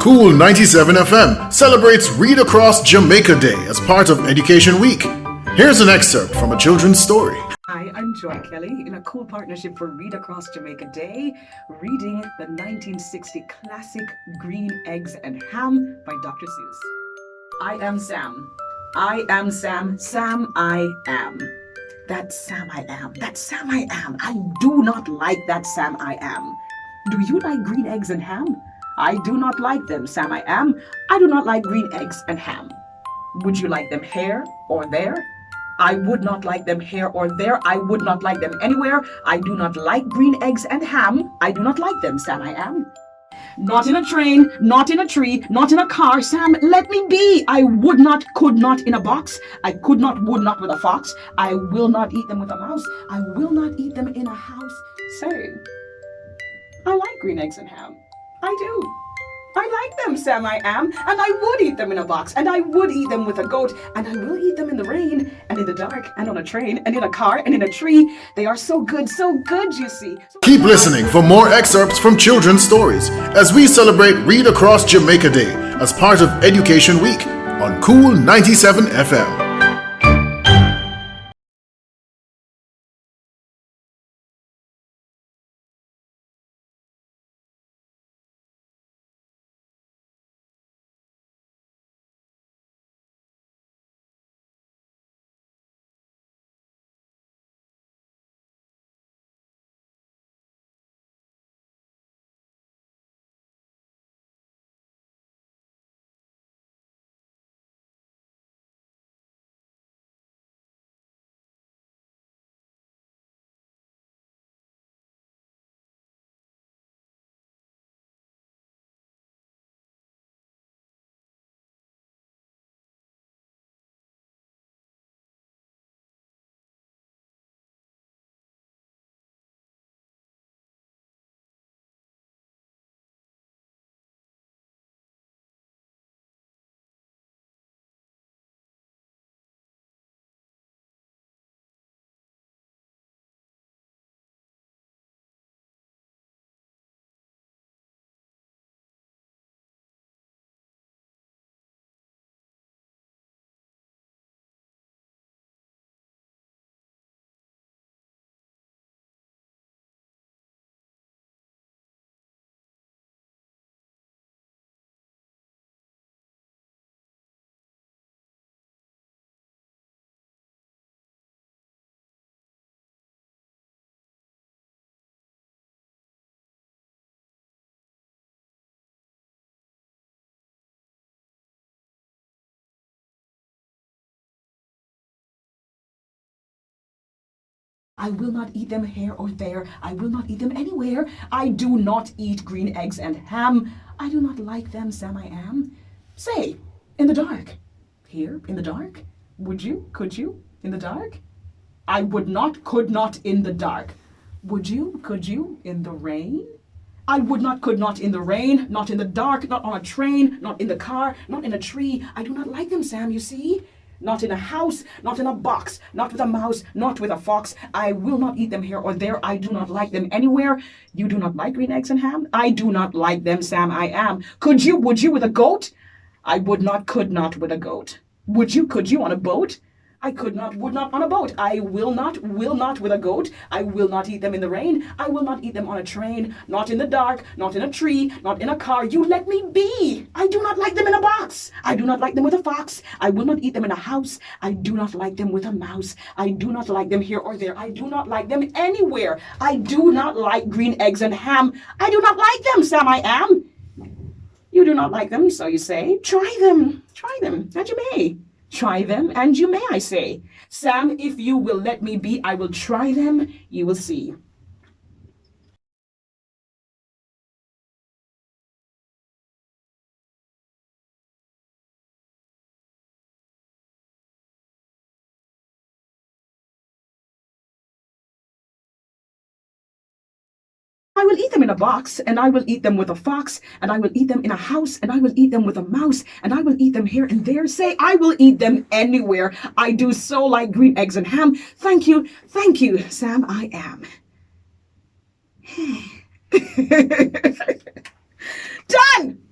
Cool 97 FM celebrates Read Across Jamaica Day as part of Education Week. Here's an excerpt from a children's story. Hi, I'm Joy Kelly in a cool partnership for Read Across Jamaica Day, reading the 1960 classic Green Eggs and Ham by Dr. Seuss. I am Sam. I am Sam. Sam, I am. That Sam I am. That Sam I am. I do not like that Sam I am. Do you like green eggs and ham? I do not like them, Sam I am. I do not like green eggs and ham. Would you like them here or there? I would not like them here or there. I would not like them anywhere. I do not like green eggs and ham. I do not like them, Sam I am. Not in a train, not in a tree, not in a car, Sam, let me be. I would not, could not in a box. I could not, would not with a fox. I will not eat them with a mouse. I will not eat them in a house. Say, I like green eggs and ham. I do. I like them, Sam I am, and I would eat them in a box, and I would eat them with a goat, and I will eat them in the rain, and in the dark, and on a train, and in a car, and in a tree. They are so good, you see. Keep listening for more excerpts from children's stories as we celebrate Read Across Jamaica Day as part of Education Week on Cool 97 FM. I will not eat them here or there. I will not eat them anywhere. I do not eat green eggs and ham. I do not like them, Sam I am. Say, in the dark. Here, in the dark? Would you? Could you? In the dark? I would not, could not in the dark. Would you? Could you? In the rain? I would not, could not in the rain, not in the dark, not on a train, not in the car, not in a tree. I do not like them, Sam, you see? Not in a house, not in a box, not with a mouse, not with a fox. I will not eat them here or there. I do not like them anywhere. You do not like green eggs and ham? I do not like them, Sam, I am. Could you, would you with a goat? I would not, could not with a goat. Would you, could you on a boat? I could not, would not on a boat. I will not with a goat. I will not eat them in the rain. I will not eat them on a train, not in the dark, not in a tree, not in a car. You let me be. I do not like them in a box. I do not like them with a fox. I will not eat them in a house. I do not like them with a mouse. I do not like them here or there. I do not like them anywhere. I do not like green eggs and ham. I do not like them, Sam I am. You do not like them, so you say. Try them, and you may. Try them, and you may, I say. Sam, if you will let me be, I will try them, you will see. I will eat them in a box, and I will eat them with a fox, and I will eat them in a house, and I will eat them with a mouse, and I will eat them here and there. Say, I will eat them anywhere. I do so like green eggs and ham. Thank you, Sam, I am. Done!